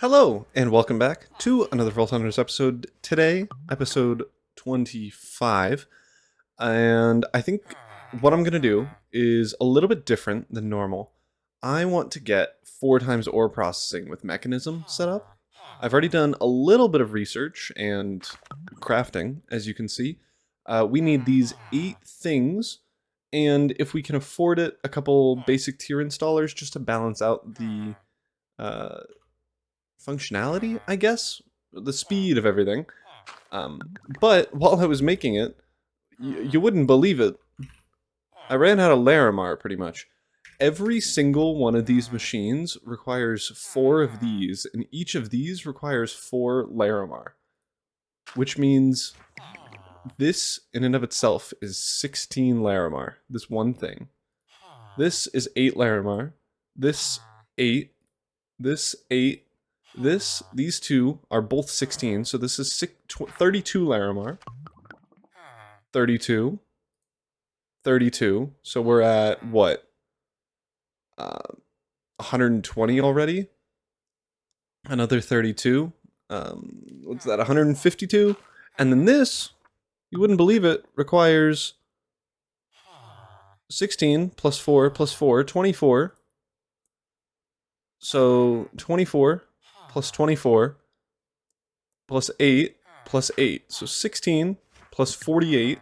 Hello, and welcome back to another Vault Hunters episode. Today, episode 25. And I think what I'm going to do is a little bit different than normal. I want to get 4 times ore processing with mechanism set up. I've already done a little bit of research and crafting, as you can see. We need these 8 things, and if we can afford it, a couple basic tier installers just to balance out the functionality, I guess, the speed of everything. But while I was making it, you wouldn't believe it, I ran out of Larimar pretty much. Every single one of these machines requires 4 of these, and each of these requires 4 Larimar. Which means this, in and of itself, is 16 Larimar. This one thing. This is 8 Larimar. This, 8. This, 8. These two are both 16, so this is 32 Larimar. 32. 32. So we're at, what? 120 already? Another 32. What's that, 152? And then this, you wouldn't believe it, requires 16 plus 4 plus 4, 24. So 24 plus 24 plus 8 plus 8. So 16 plus 48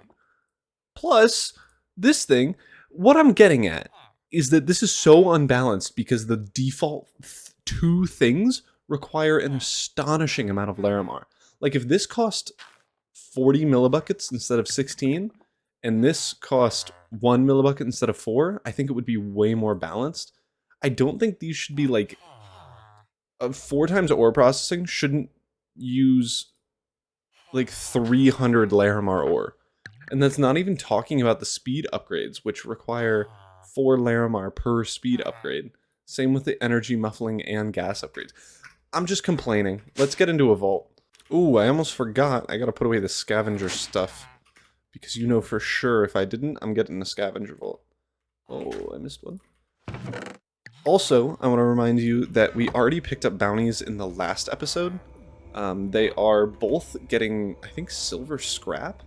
plus this thing. What I'm getting at is that this is so unbalanced because the default 2 things require an astonishing amount of Larimar. Like if this cost 40 millibuckets instead of 16, and this cost 1 millibucket instead of 4, I think it would be way more balanced. I don't think these should be like 4 times ore processing shouldn't use like 300 Larimar ore. And that's not even talking about the speed upgrades, which require 4 Larimar per speed upgrade. Same with the energy muffling and gas upgrades. I'm just complaining. Let's get into a vault. Ooh, I almost forgot. I gotta put away the scavenger stuff. Because you know for sure if I didn't, I'm getting a scavenger vault. Oh, I missed one. Also, I want to remind you that we already picked up bounties in the last episode. They are both getting, I think, silver scrap.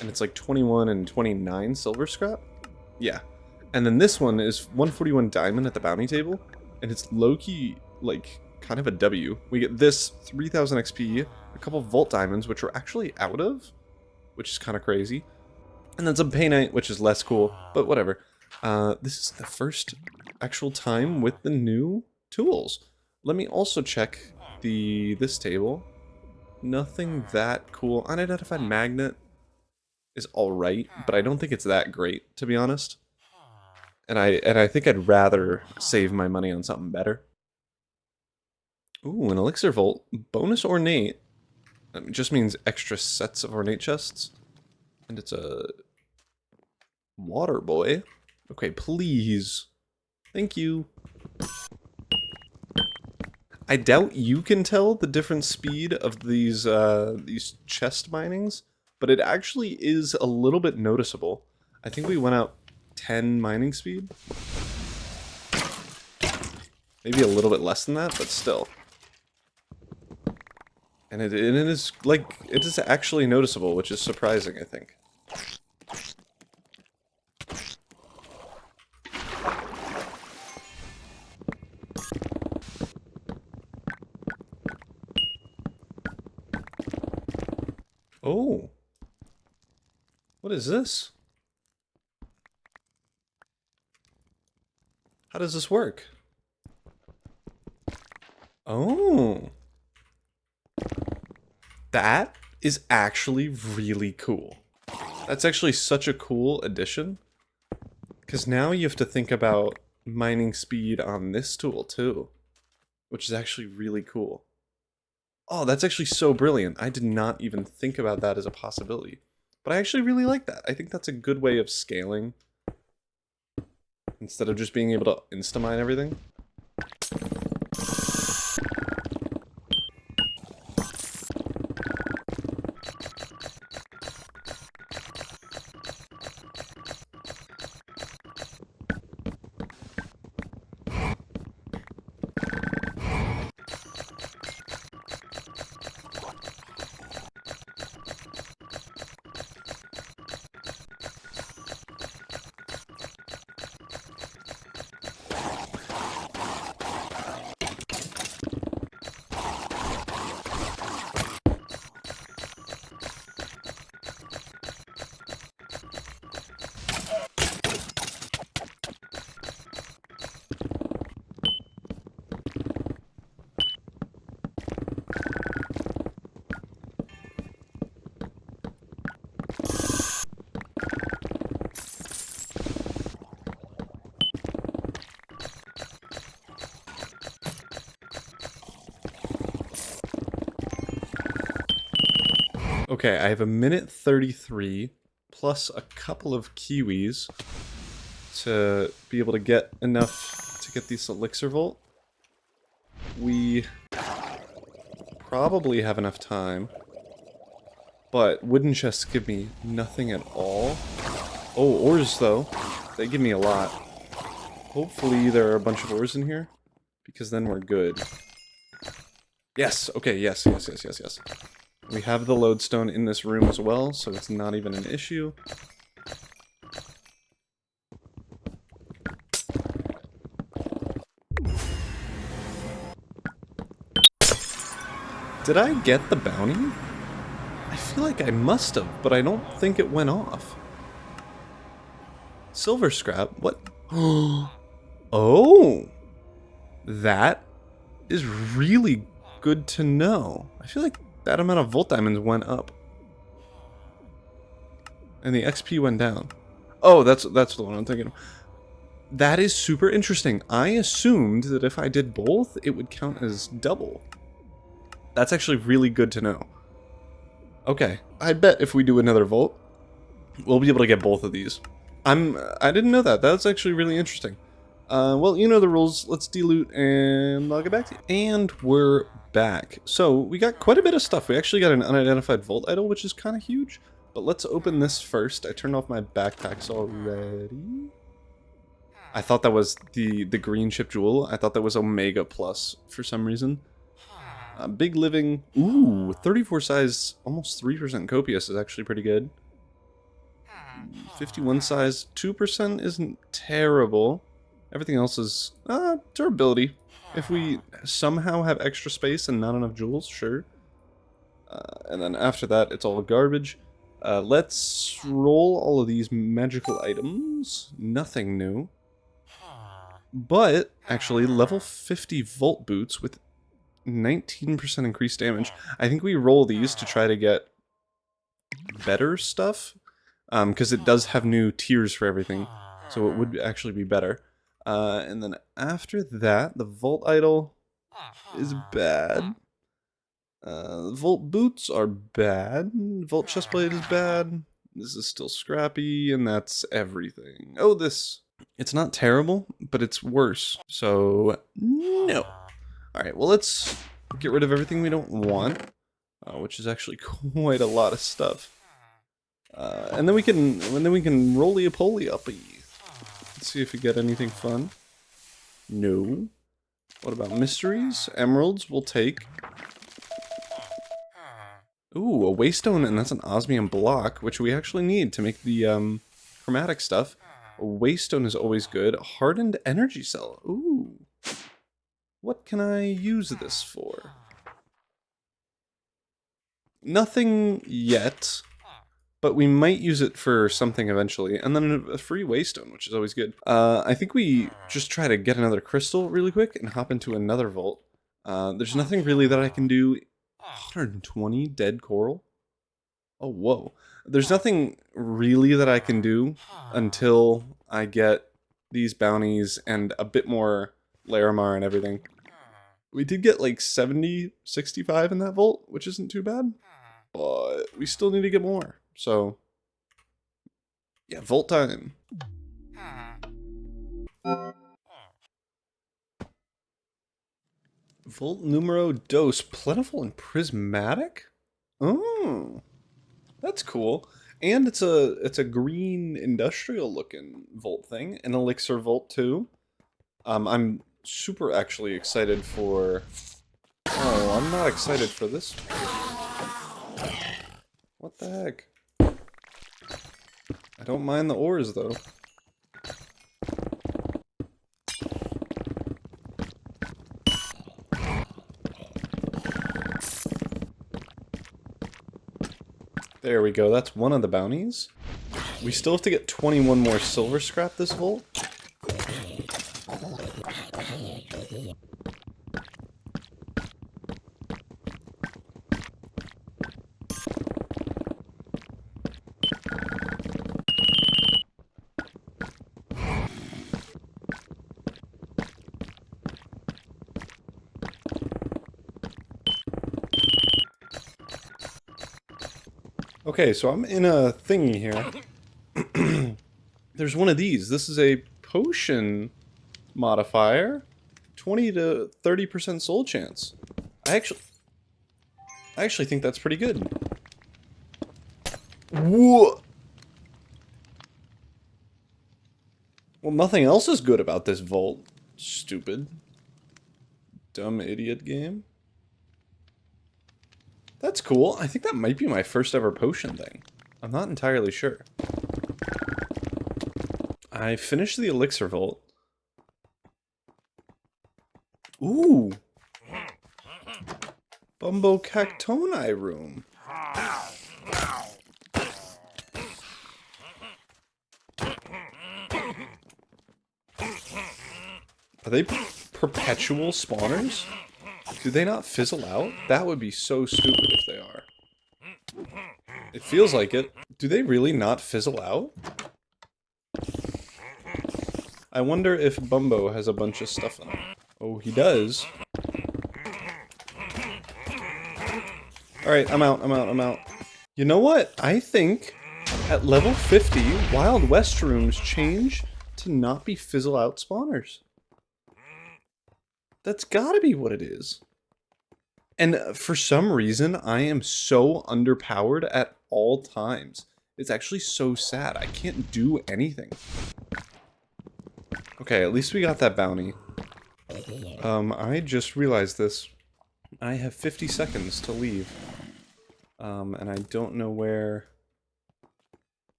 And it's like 21 and 29 silver scrap. Yeah. And then this one is 141 diamond at the bounty table. And it's low-key, like, kind of a W. We get this 3000 XP, a couple vault diamonds, which we're actually out of, which is kind of crazy. And then some painite, which is less cool, but whatever. This is the first actual time with the new tools. Let me also check this table. Nothing that cool. Unidentified magnet is alright, but I don't think it's that great, to be honest. And I think I'd rather save my money on something better. Ooh, an elixir vault. Bonus ornate. That just means extra sets of ornate chests. And it's a water boy. Okay, please. Thank you. I doubt you can tell the different speed of these chest minings, but it actually is a little bit noticeable. I think we went out 10 mining speed. Maybe a little bit less than that, but still. And it is, like, it is actually noticeable, which is surprising, I think. Oh. What is this? How does this work? Oh. That is actually really cool. That's actually such a cool addition. Because now you have to think about mining speed on this tool too. Which is actually really cool. Oh, that's actually so brilliant. I did not even think about that as a possibility. But I actually really like that. I think that's a good way of scaling. Instead of just being able to insta-mine everything. Okay, I have a minute 33 plus a couple of kiwis to be able to get enough to get this elixir vault. We probably have enough time, but wooden chests give me nothing at all. Oh, ores though, they give me a lot. Hopefully there are a bunch of ores in here, because then we're good. Yes, okay, yes. We have the lodestone in this room as well, so it's not even an issue. Did I get the bounty? I feel like I must have, but I don't think it went off. Silver scrap? What? Oh! That is really good to know. I feel like that amount of Volt Diamonds went up. And the XP went down. Oh, that's the one I'm thinking of. That is super interesting. I assumed that if I did both, it would count as double. That's actually really good to know. Okay, I bet if we do another Volt, we'll be able to get both of these. I didn't know that. That's actually really interesting. Well, you know the rules. Let's deloot and I'll get back to you. And we're back. So, we got quite a bit of stuff. We actually got an unidentified Volt Idol, which is kind of huge. But let's open this first. I turned off my backpacks already. I thought that was the green chip jewel. I thought that was Omega Plus for some reason. Big Living. Ooh, 34 size, almost 3% copious is actually pretty good. 51 size, 2% isn't terrible. Everything else is durability. If we somehow have extra space and not enough jewels, sure. And then after that, it's all garbage. Let's roll all of these magical items. Nothing new. But, actually, level 50 Volt Boots with 19% increased damage. I think we roll these to try to get better stuff. Because it does have new tiers for everything. So it would actually be better. And then after that, the Volt Idol is bad. Volt Boots are bad. Volt Chestplate is bad. This is still scrappy, and that's everything. Oh, this. It's not terrible, but it's worse. So, no. Alright, well, let's get rid of everything we don't want. Which is actually quite a lot of stuff. And then we can roly-a-poly up. Let's see if we get anything fun. No. What about mysteries? Emeralds we'll take. Ooh, a waystone, and that's an osmium block, which we actually need to make the chromatic stuff. A waystone is always good. Hardened energy cell. Ooh. What can I use this for? Nothing yet. But we might use it for something eventually. And then a free waystone, which is always good. I think we just try to get another crystal really quick and hop into another vault. There's nothing really that I can do. 120 dead coral? Oh, whoa. There's nothing really that I can do until I get these bounties and a bit more Larimar and everything. We did get like 70, 65 in that vault, which isn't too bad. But we still need to get more. So, yeah, Volt time. Volt numero dos, plentiful and prismatic? Oh, that's cool. And it's a green industrial looking Volt thing, an elixir Volt too. I'm super actually excited for. Oh, I'm not excited for this. What the heck? I don't mind the ores, though. There we go, that's one of the bounties. We still have to get 21 more silver scrap this volt. Okay, so I'm in a thingy here. There's one of these. This is a potion modifier. 20 to 30% soul chance. I actually think that's pretty good. Whoa! Well, nothing else is good about this vault. Stupid. Dumb idiot game. That's cool. I think that might be my first ever potion thing. I'm not entirely sure. I finished the elixir vault. Ooh! Bumbo Cactoni room. Are they perpetual spawners? Do they not fizzle out? That would be so stupid if they are. It feels like it. Do they really not fizzle out? I wonder if Bumbo has a bunch of stuff in it. Oh, he does. Alright, I'm out. You know what? I think at level 50, Wild West rooms change to not be fizzle out spawners. That's gotta be what it is. And for some reason, I am so underpowered at all times. It's actually so sad. I can't do anything. Okay, at least we got that bounty. I just realized this. I have 50 seconds to leave. And I don't know where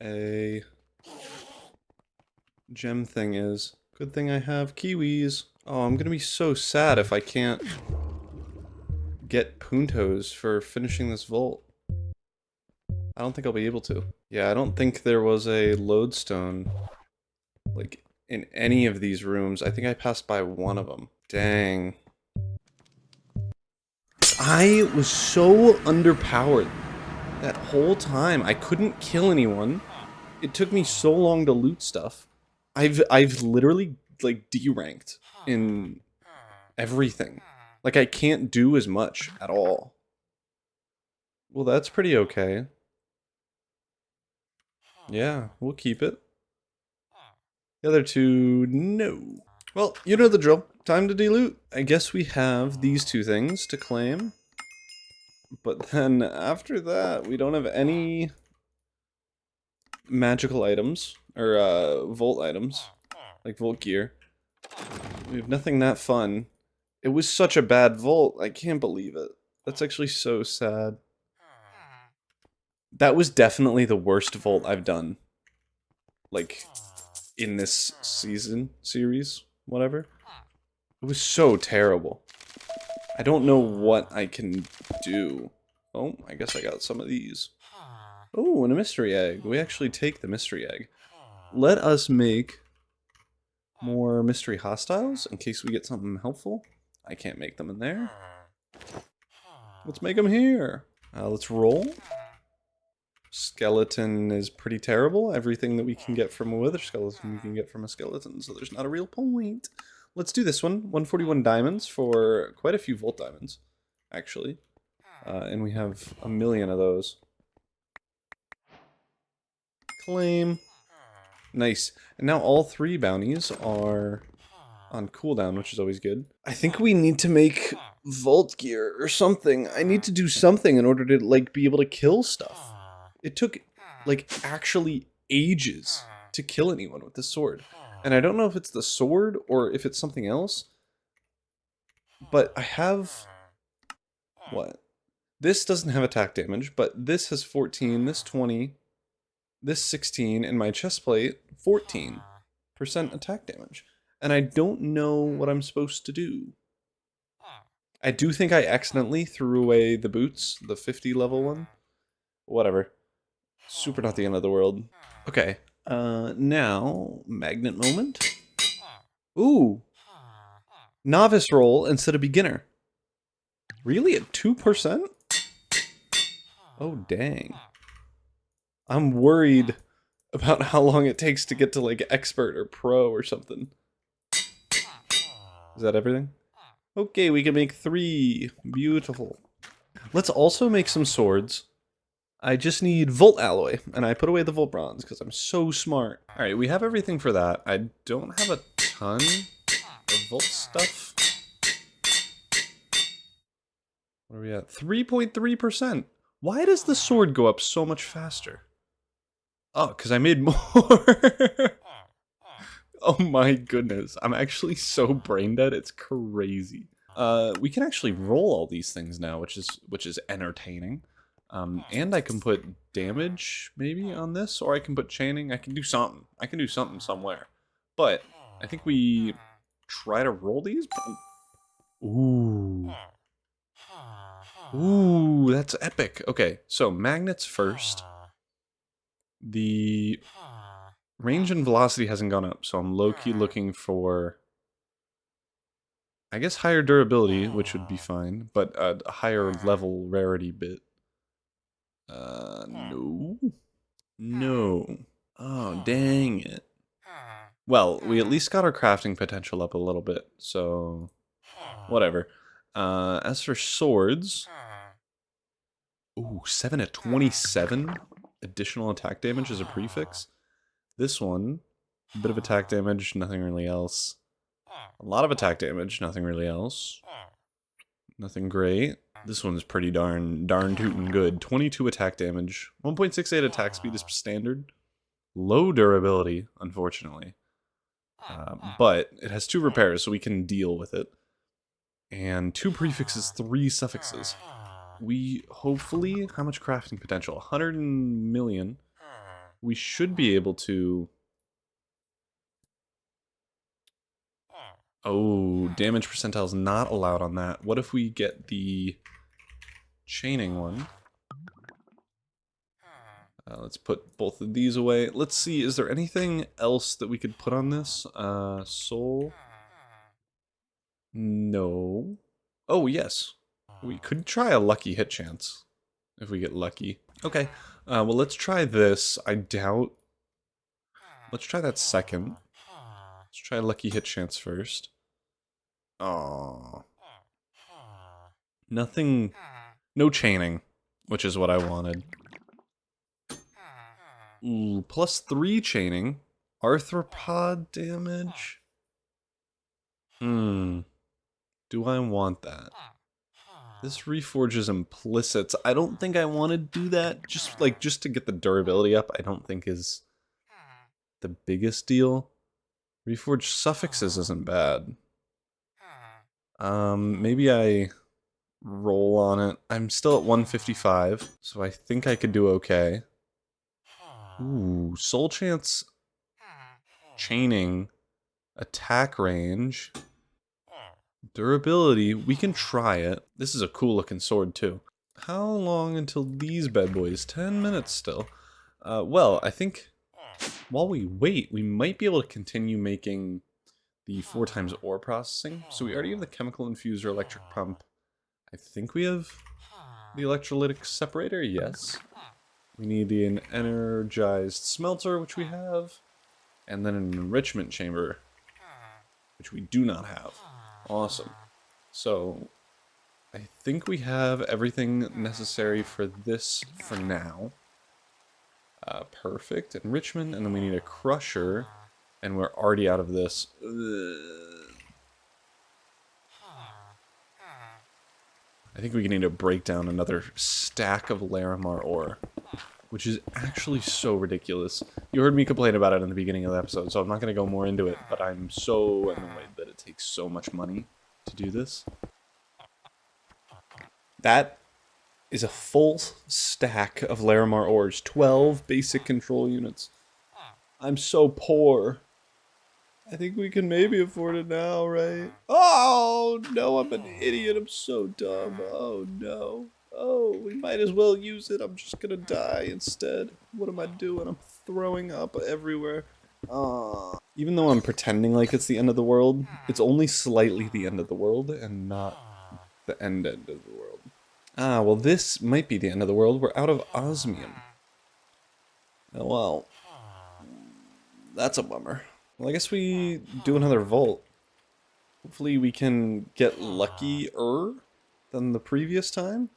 a gem thing is. Good thing I have kiwis. Oh, I'm gonna be so sad if I can't get puntos for finishing this vault. I don't think I'll be able to. Yeah, I don't think there was a lodestone, like, in any of these rooms. I think I passed by one of them. Dang. I was so underpowered that whole time. I couldn't kill anyone. It took me so long to loot stuff. I've literally, like, deranked in everything. Like, I can't do as much at all. Well, that's pretty okay. Yeah, we'll keep it. The other two, no. Well, you know the drill. Time to deloot. I guess we have these two things to claim. But then after that, we don't have any magical items, or vault items, like vault gear. We have nothing that fun. It was such a bad vault, I can't believe it. That's actually so sad. That was definitely the worst vault I've done. Like, in this series, whatever. It was so terrible. I don't know what I can do. Oh, I guess I got some of these. Oh, and a mystery egg. We actually take the mystery egg. Let us make more mystery hostiles in case we get something helpful. I can't make them in there. Let's make them here. Let's roll. Skeleton is pretty terrible. Everything that we can get from a wither skeleton, we can get from a skeleton, so there's not a real point. Let's do this one. 141 diamonds for quite a few vault diamonds, actually. And we have a million of those. Claim. Nice. And now all 3 bounties are on cooldown, which is always good. I think we need to make vault gear or something. I need to do something in order to, like, be able to kill stuff. It took, like, actually ages to kill anyone with this sword. And I don't know if it's the sword or if it's something else. But I have... what? This doesn't have attack damage, but this has 14, this 20, this 16, and my chest plate, 14% attack damage. And I don't know what I'm supposed to do. I do think I accidentally threw away the boots, the 50 level one. Whatever. Super not the end of the world. Okay. Now, magnet moment. Ooh. Novice roll instead of beginner. Really? At 2%? Oh, dang. I'm worried about how long it takes to get to, like, expert or pro or something. Is that everything? Okay, we can make 3. Beautiful. Let's also make some swords. I just need Volt Alloy, and I put away the Volt Bronze because I'm so smart. Alright, we have everything for that. I don't have a ton of Volt stuff. What are we at? 3.3%. Why does the sword go up so much faster? Oh, because I made more. Oh my goodness. I'm actually so brain dead, it's crazy. We can actually roll all these things now, which is entertaining. And I can put damage, maybe, on this, or I can put chaining. I can do something. I can do something somewhere. But I think we try to roll these. Ooh. Ooh, that's epic. Okay, so magnets first. The range and velocity hasn't gone up, so I'm low-key looking for, I guess, higher durability, which would be fine, but a higher level rarity bit. No. No. Oh, dang it. Well, we at least got our crafting potential up a little bit, so whatever. As for swords, ooh, 7 at 27 additional attack damage as a prefix. This one, a bit of attack damage, nothing really else. A lot of attack damage, nothing really else. Nothing great. This one's pretty darn tootin' good. 22 attack damage. 1.68 attack speed is standard. Low durability, unfortunately. But it has 2 repairs, so we can deal with it. And 2 prefixes, 3 suffixes. We, hopefully, how much crafting potential? 100 million. We should be able to... Oh, damage percentile is not allowed on that. What if we get the chaining one? Let's put both of these away. Let's see, is there anything else that we could put on this? Soul? No. Oh, yes. We could try a lucky hit chance. If we get lucky. Okay. Well, let's try this. I doubt... Let's try that second. Let's try lucky hit chance first. Aww. Nothing... No chaining, which is what I wanted. Ooh, +3 chaining. Arthropod damage? Do I want that? This reforges implicits. I don't think I want to do that. Just to get the durability up, I don't think is the biggest deal. Reforge suffixes isn't bad. Maybe I roll on it. I'm still at 155, so I think I could do okay. Ooh, soul chance, chaining, attack range, durability. We can try it. This is a cool looking sword too. How long until these bad boys? 10 minutes still. Well, I think while we wait, we might be able to continue making the 4x ore processing. So we already have the chemical infuser electric pump. I think we have the electrolytic separator, yes. We need an energized smelter, which we have, and then an enrichment chamber, which we do not have. Awesome. So, I think we have everything necessary for this for now. Perfect. Enrichment, and then we need a crusher, and we're already out of this. I think we need to break down another stack of Larimar ore, which is actually so ridiculous. You heard me complain about it in the beginning of the episode, so I'm not going to go more into it, but I'm so annoyed that it takes so much money to do this. That is a full stack of Larimar ores, 12 basic control units. I'm so poor. I think we can maybe afford it now, right? Oh, no, I'm an idiot. I'm so dumb. Oh, no. Oh, we might as well use it. I'm just gonna die instead. What am I doing? I'm throwing up everywhere. Even though I'm pretending like it's the end of the world, it's only slightly the end of the world and not the end of the world. Ah, well, this might be the end of the world. We're out of osmium. Oh, well. That's a bummer. Well, I guess we do another volt. Hopefully we can get luckier than the previous time.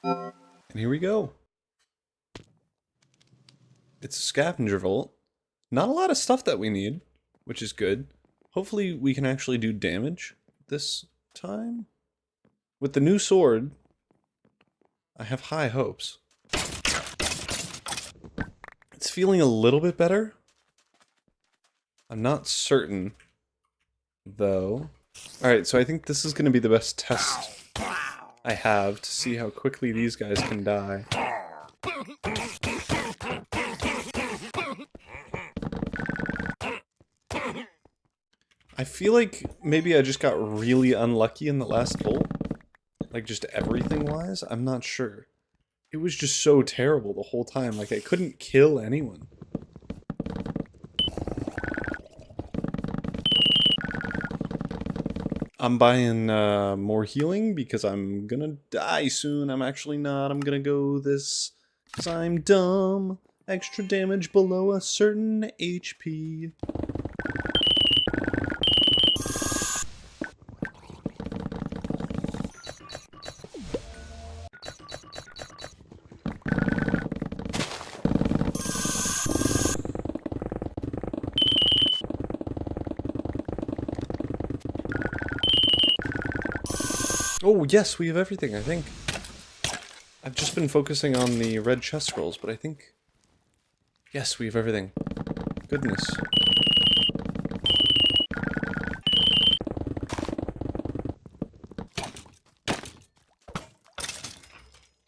And here we go. It's a scavenger vault. Not a lot of stuff that we need, which is good. Hopefully we can actually do damage this time. With the new sword, I have high hopes. It's feeling a little bit better. I'm not certain, though. Alright, so I think this is going to be the best test I have to see how quickly these guys can die. I feel like maybe I just got really unlucky in the last volt. Like, just everything-wise? I'm not sure. It was just so terrible the whole time. Like, I couldn't kill anyone. I'm buying more healing because I'm gonna die soon. I'm actually not. I'm gonna go this because I'm dumb. Extra damage below a certain HP. Oh, yes, we have everything, I think. I've just been focusing on the red chest scrolls, but I think... Yes, we have everything. Goodness.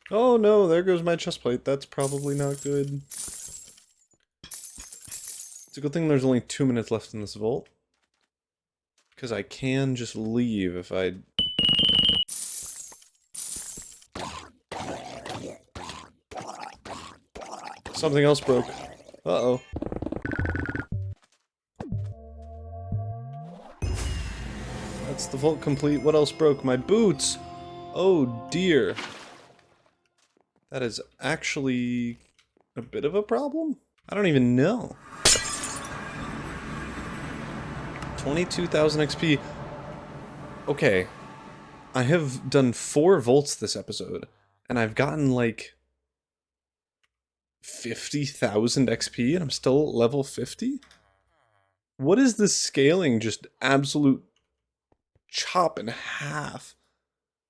Oh no, there goes my chest plate. That's probably not good. It's a good thing there's only 2 minutes left in this vault. Because I can just leave if I... Something else broke. Uh-oh. That's the vault complete. What else broke? My boots! Oh dear. That is actually a bit of a problem? I don't even know. 22,000 XP. Okay. I have done 4 volts this episode, and I've gotten like 50,000 XP, and I'm still level 50? What is this scaling just absolute chop in half?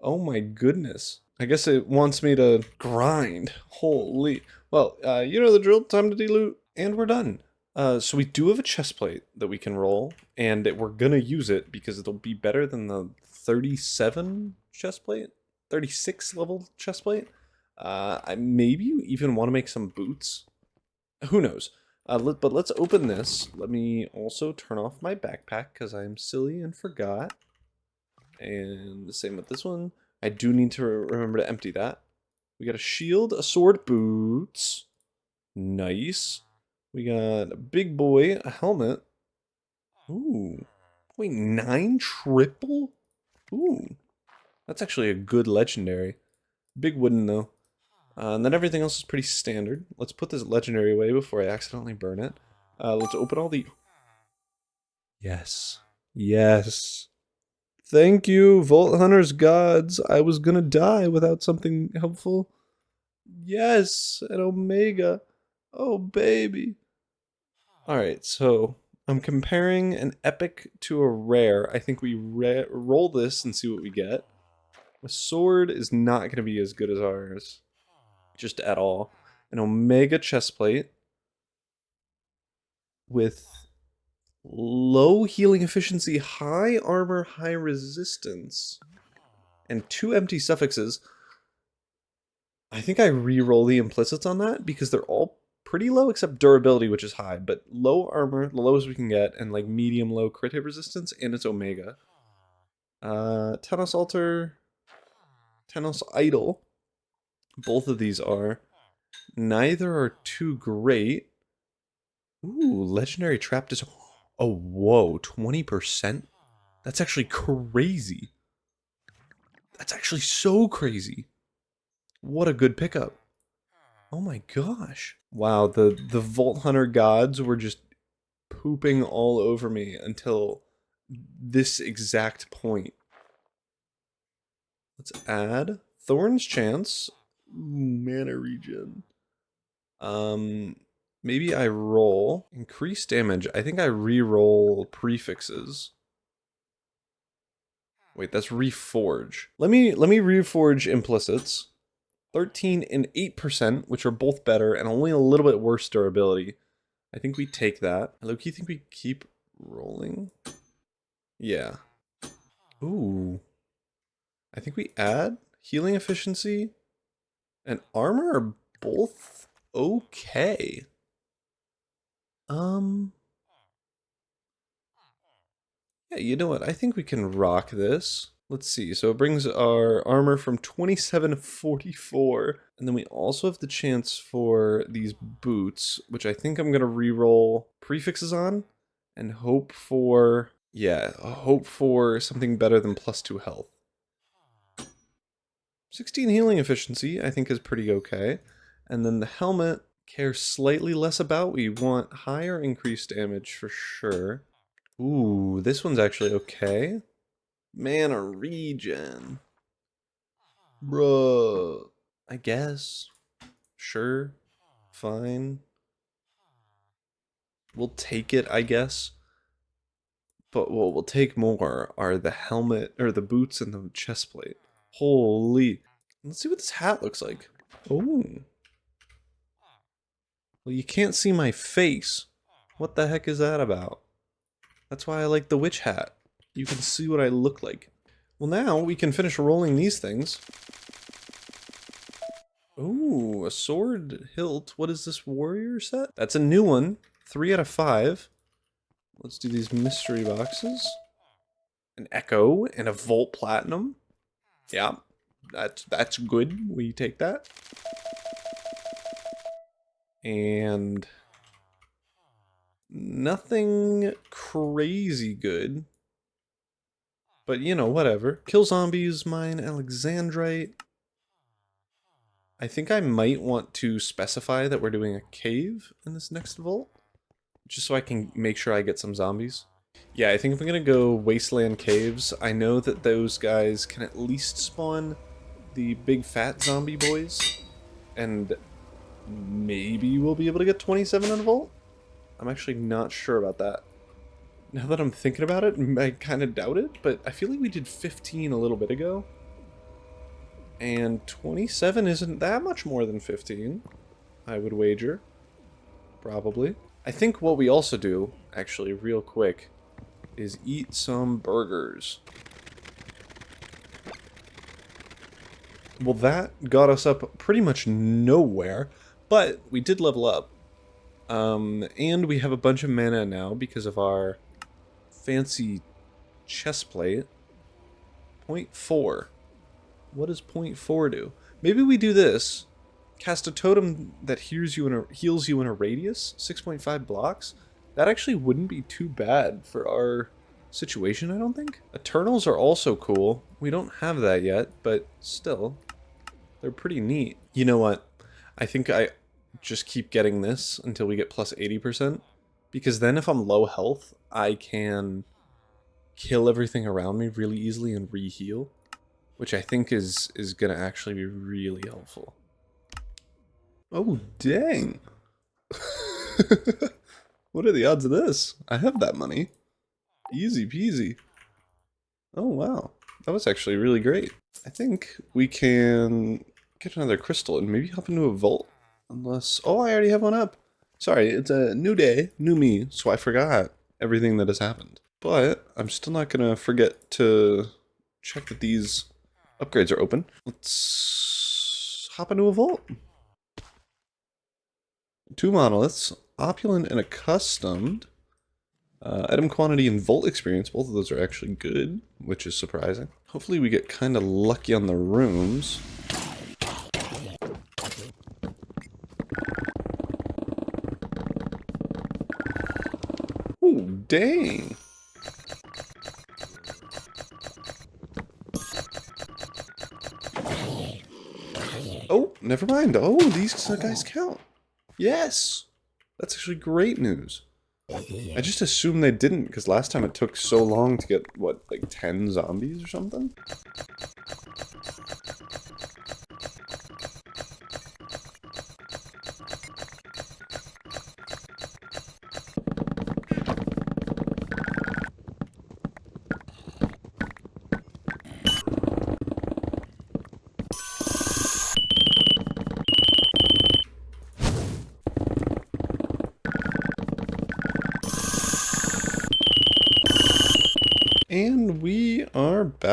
Oh my goodness. I guess it wants me to grind. Holy. Well, you know the drill. Time to deloot. And we're done. So we do have a chest plate that we can roll, and we're gonna use it because it'll be better than the 37 chest plate? 36 level chest plate? I maybe even want to make some boots. Who knows? But let's open this. Let me also turn off my backpack because I'm silly and forgot. And the same with this one. I do need to remember to empty that. We got a shield, a sword, boots. Nice. We got a big boy, a helmet. Ooh. Wait, 9 triple? Ooh. That's actually a good legendary. Big wooden, though. And then everything else is pretty standard. Let's put this legendary away before I accidentally burn it. Let's open all the... Yes. Yes. Thank you, Vault Hunters gods. I was gonna die without something helpful. Yes, an Omega. Oh, baby. Alright, so I'm comparing an epic to a rare. I think we roll this and see what we get. A sword is not going to be as good as ours. Just at all. An Omega chestplate with low healing efficiency, high armor, high resistance, and 2 empty suffixes. I think I re-roll the implicits on that because they're all pretty low except durability, which is high, but low armor, the lowest we can get, and like medium low crit hit resistance, and it's Omega. Tenos Altar, Tenos Idol. Both of these are. Neither are too great. Ooh, Legendary Trap Dis... Oh, whoa, 20%? That's actually crazy. That's actually so crazy. What a good pickup. Oh my gosh. Wow, the Vault Hunter gods were just pooping all over me until this exact point. Let's add Thorn's Chance. Mana regen. Maybe I roll increase damage. I think I re-roll prefixes. Wait, that's reforge. Let me reforge implicits. 13 and 8%, which are both better and only a little bit worse durability. I think we take that. Loki, think we keep rolling? Yeah. Ooh. I think we add healing efficiency and armor are both okay. Yeah, you know what? I think we can rock this. Let's see. So it brings our armor from 27 to 44. And then we also have the chance for these boots, which I think I'm going to re-roll prefixes on and hope for, yeah, hope for something better than +2 health. 16 healing efficiency, I think is pretty okay. And then the helmet, care slightly less about. We want higher increased damage for sure. Ooh, this one's actually okay. Mana regen. Bruh. I guess. Sure. Fine. We'll take it, I guess. But what we'll take more are the helmet, or the boots and the chest plate. Holy. Let's see what this hat looks like. Oh. Well, you can't see my face. What the heck is that about? That's why I like the witch hat. You can see what I look like. Well, now we can finish rolling these things. Ooh, a sword hilt. What is this warrior set? That's a new one. 3 out of 5. Let's do these mystery boxes. An echo and a volt platinum. Yeah, that's good. We take that. And nothing crazy good. But you know, whatever. Kill zombies, mine Alexandrite. I think I might want to specify that we're doing a cave in this next vault. Just so I can make sure I get some zombies. Yeah, I think I'm gonna go Wasteland Caves. I know that those guys can at least spawn the big fat zombie boys. And maybe we'll be able to get 27 in a vault? I'm actually not sure about that. Now that I'm thinking about it, I kind of doubt it, but I feel like we did 15 a little bit ago. And 27 isn't that much more than 15, I would wager. Probably. I think what we also do, actually, real quick, is eat some burgers. Well, that got us up pretty much nowhere, but we did level up. And we have a bunch of mana now because of our fancy chest plate. 0.4. What does 0.4 do? Maybe we do this. Cast a totem that heals you in a radius, 6.5 blocks. That actually wouldn't be too bad for our situation, I don't think. Eternals are also cool. We don't have that yet, but still, they're pretty neat. You know what? I think I just keep getting this until we get plus 80%, because then if I'm low health, I can kill everything around me really easily and re-heal, which I think is gonna actually be really helpful. Oh, dang. What are the odds of this? I have that money. Easy peasy. Oh, wow. That was actually really great. I think we can get another crystal and maybe hop into a vault. Unless... Oh, I already have one up. Sorry, it's a new day, new me, so I forgot everything that has happened. But I'm still not going to forget to check that these upgrades are open. Let's hop into a vault. 2 monoliths, opulent and accustomed. Item quantity and vault experience, both of those are actually good, which is surprising. Hopefully we get kind of lucky on the rooms. Oh, dang! Oh, never mind. Oh, these guys count. Yes! That's actually great news. I just assumed they didn't, because last time it took so long to get, what, like 10 zombies or something?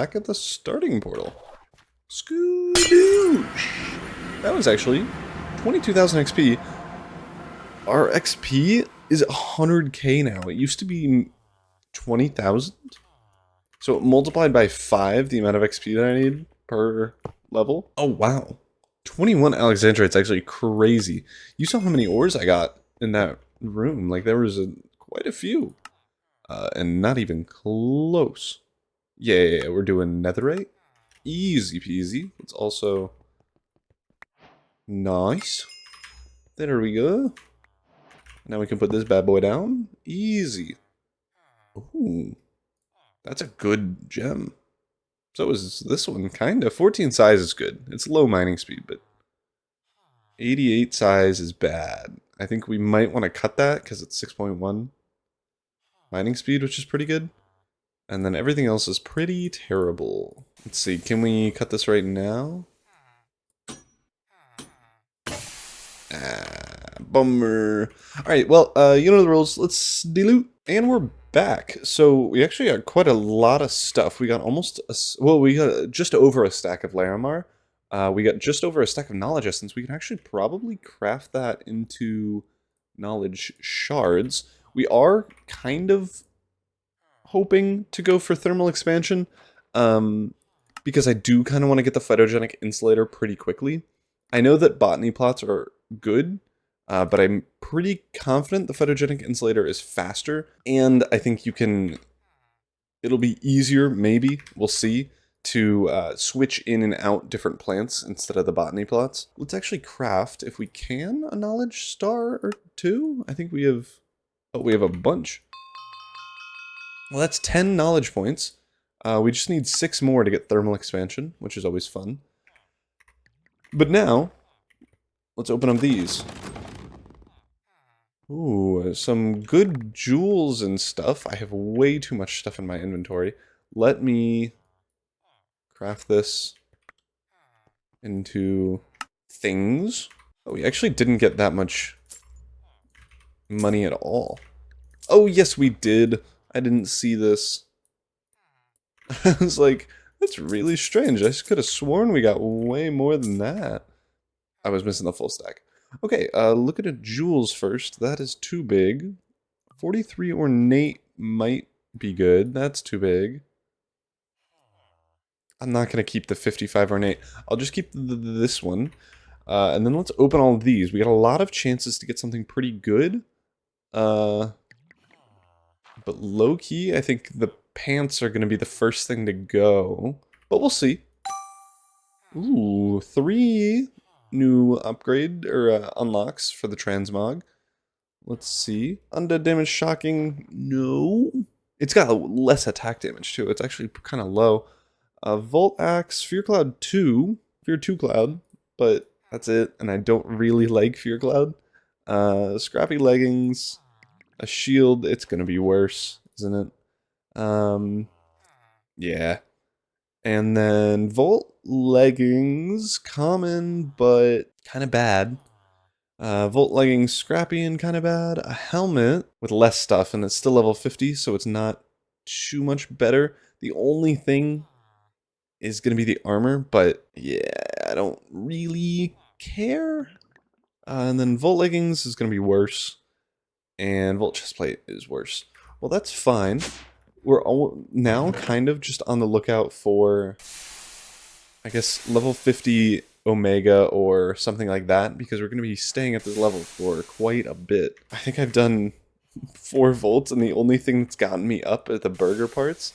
back at the starting portal. Skadoosh! That was actually 22,000 XP. Our XP is 100k now. It used to be 20,000. So it multiplied by 5 the amount of XP that I need per level. Oh, wow. 21 Alexandrite's actually crazy. You saw how many ores I got in that room. Like, there was quite a few. And not even close. Yeah, we're doing netherite. Easy peasy. It's also nice. There we go. Now we can put this bad boy down. Easy. Ooh. That's a good gem. So is this one, kinda. 14 size is good. It's low mining speed, but 88 size is bad. I think we might want to cut that because it's 6.1 mining speed, which is pretty good. And then everything else is pretty terrible. Let's see, can we cut this right now? Bummer. Alright, well, you know the rules. Let's dilute. And we're back. So we actually got quite a lot of stuff. We got almost we got just over a stack of Larimar. We got just over a stack of knowledge essence. We can actually probably craft that into knowledge shards. We are kind of hoping to go for thermal expansion, because I do kind of want to get the phytogenic insulator pretty quickly. I know that botany plots are good, but I'm pretty confident the photogenic insulator is faster, and I think it'll be easier, maybe, we'll see, to switch in and out different plants instead of the botany plots. Let's actually craft, if we can, a knowledge star or two. I think we have a bunch. Well, that's 10 knowledge points. We just need 6 more to get thermal expansion, which is always fun. But now, let's open up these. Ooh, some good jewels and stuff. I have way too much stuff in my inventory. Let me craft this into things. Oh, we actually didn't get that much money at all. Oh, yes, we did. I didn't see this. I was like, that's really strange. I could have sworn we got way more than that. I was missing the full stack. Okay, look at the jewels first. That is too big. 43 ornate might be good. That's too big. I'm not going to keep the 55 ornate. I'll just keep this one. And then let's open all of these. We got a lot of chances to get something pretty good. But low-key, I think the pants are going to be the first thing to go. But we'll see. Ooh, 3 new upgrade, or unlocks for the transmog. Let's see. Undead damage shocking. No. It's got less attack damage, too. It's actually kind of low. Volt Axe, Fear Cloud 2. Fear 2 Cloud. But that's it, and I don't really like Fear Cloud. Scrappy Leggings. A shield, it's gonna be worse, isn't it? Yeah. And then Volt Leggings, common, but kind of bad. Volt Leggings, scrappy and kind of bad. A helmet with less stuff, and it's still level 50, so it's not too much better. The only thing is going to be the armor, but yeah, I don't really care. And then Volt Leggings is going to be worse. And Volt Chestplate is worse. Well, that's fine. We're now kind of just on the lookout for, I guess, level 50 Omega or something like that, because we're going to be staying at this level for quite a bit. I think I've done 4 volts, and the only thing that's gotten me up are the burger parts,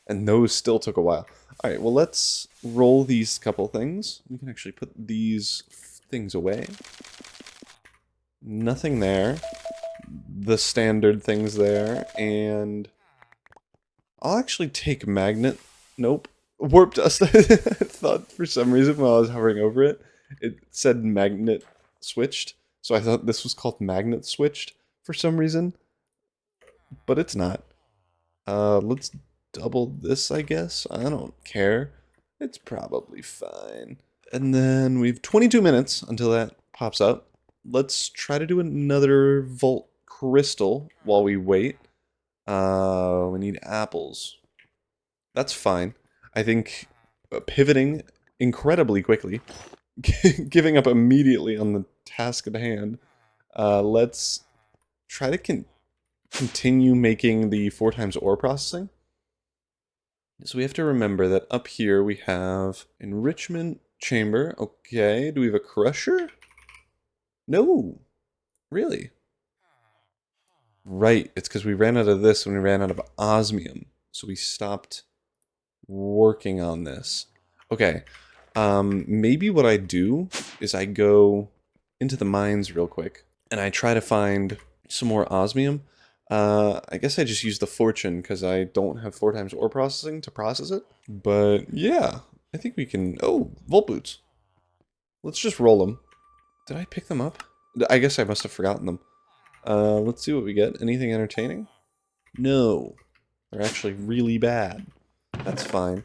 and those still took a while. Alright, well, let's roll these couple things. We can actually put these things away. Nothing there. The standard things there, and I'll actually take magnet. Nope. Warp dust. I thought for some reason while I was hovering over it, it said magnet switched. So I thought this was called magnet switched for some reason. But it's not. Let's double this, I guess. I don't care. It's probably fine. And then we've 22 minutes until that pops up. Let's try to do another Volt Crystal while we wait. We need apples. That's fine. I think pivoting incredibly quickly, giving up immediately on the task at hand. Let's try to continue making the 4 times ore processing. So we have to remember that up here we have enrichment chamber. Okay, do we have a crusher? No, really? Right, it's because we ran out of this when we ran out of osmium. So we stopped working on this. Okay, maybe what I do is I go into the mines real quick and I try to find some more osmium. I guess I just use the fortune because I don't have 4 times ore processing to process it. But yeah, I think we can... Oh, volt boots. Let's just roll them. Did I pick them up? I guess I must have forgotten them. Let's see what we get. Anything entertaining? No. They're actually really bad. That's fine.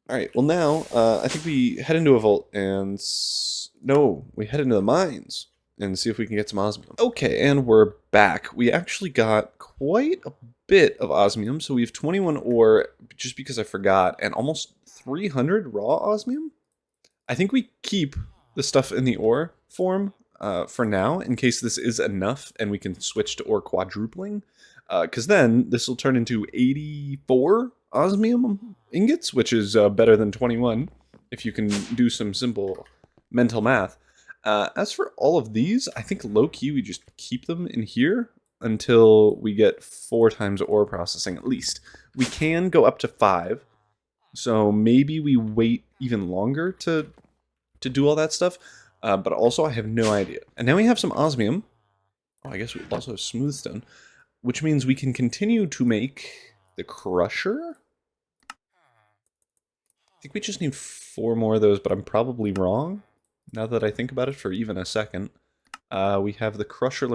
Alright, well now, I think we head into a vault and... No, we head into the mines and see if we can get some osmium. Okay, and we're back. We actually got quite a bit of osmium, so we have 21 ore, just because I forgot, and almost 300 raw osmium? I think we keep the stuff in the ore form for now, in case this is enough and we can switch to ore quadrupling. Because then this will turn into 84 osmium ingots, which is better than 21, if you can do some simple mental math. As for all of these, I think low-key we just keep them in here until we get 4 times ore processing at least. We can go up to 5, so maybe we wait even longer to do all that stuff, but also I have no idea. And now we have some osmium. Oh, I guess we also have smooth stone, which means we can continue to make the crusher. I think we just need 4 more of those, but I'm probably wrong, now that I think about it for even a second. We have the crusher,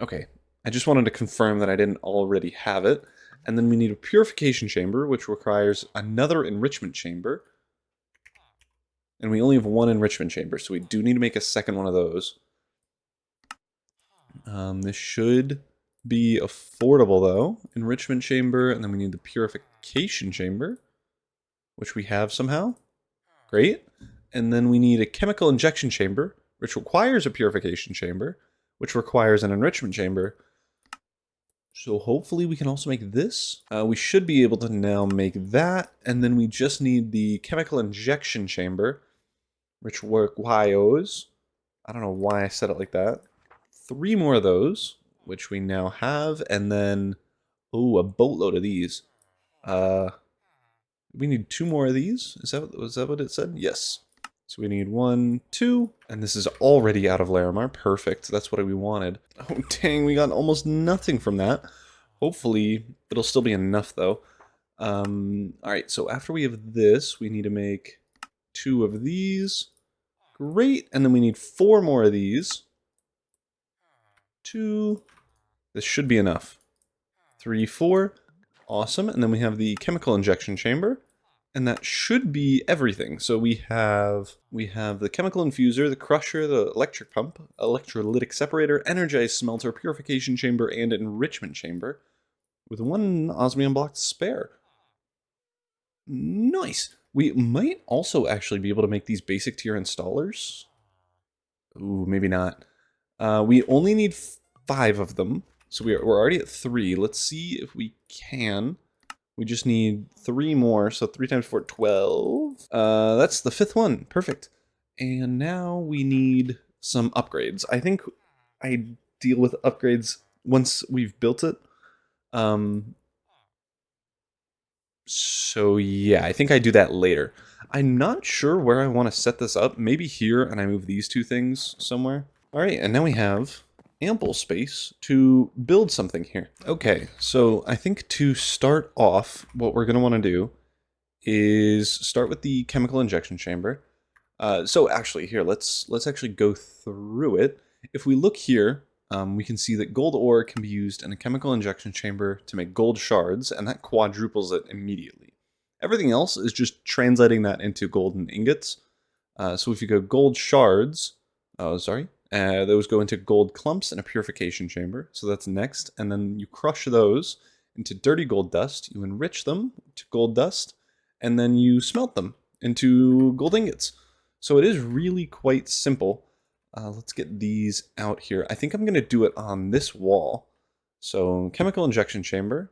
okay, I just wanted to confirm that I didn't already have it. And then we need a purification chamber, which requires another enrichment chamber. And we only have 1 enrichment chamber, so we do need to make a second one of those. This should be affordable, though. Enrichment chamber, and then we need the purification chamber, which we have somehow. Great. And then we need a chemical injection chamber, which requires a purification chamber, which requires an enrichment chamber. So hopefully we can also make this. We should be able to now make that, and then we just need the chemical injection chamber, which requires, I don't know why I said it like that, 3 more of those, which we now have, and then, oh, a boatload of these. We need 2 more of these. Was that what it said? Yes. So we need 1, 2, and this is already out of Larimar. Perfect. That's what we wanted. Oh, dang, we got almost nothing from that. Hopefully, it'll still be enough, though. Alright, so after we have this, we need to make 2 of these. Great, and then we need 4 more of these. 2. This should be enough. 3, 4. Awesome, and then we have the chemical injection chamber. And that should be everything. So we have the chemical infuser, the crusher, the electric pump, electrolytic separator, energized smelter, purification chamber, and enrichment chamber, with 1 osmium block to spare. Nice. We might also actually be able to make these basic tier installers. Ooh, maybe not. We only need 5 of them, so we're already at 3. Let's see if we can. We just need 3 more, so 3 times 4, 12. That's the 5th one. Perfect. And now we need some upgrades. I think I deal with upgrades once we've built it. So yeah, I think I do that later. I'm not sure where I want to set this up. Maybe here, and I move these 2 things somewhere. All right, and now we have ample space to build something here. Okay, so I think to start off, what we're going to want to do is start with the chemical injection chamber. So actually, here, let's actually go through it. If we look here, we can see that gold ore can be used in a chemical injection chamber to make gold shards, and that quadruples it immediately. Everything else is just translating that into golden ingots. So if you go gold shards, those go into gold clumps in a purification chamber, so that's next, and then you crush those into dirty gold dust, you enrich them to gold dust, and then you smelt them into gold ingots. So it is really quite simple. Let's get these out here. I think I'm going to do it on this wall. So chemical injection chamber,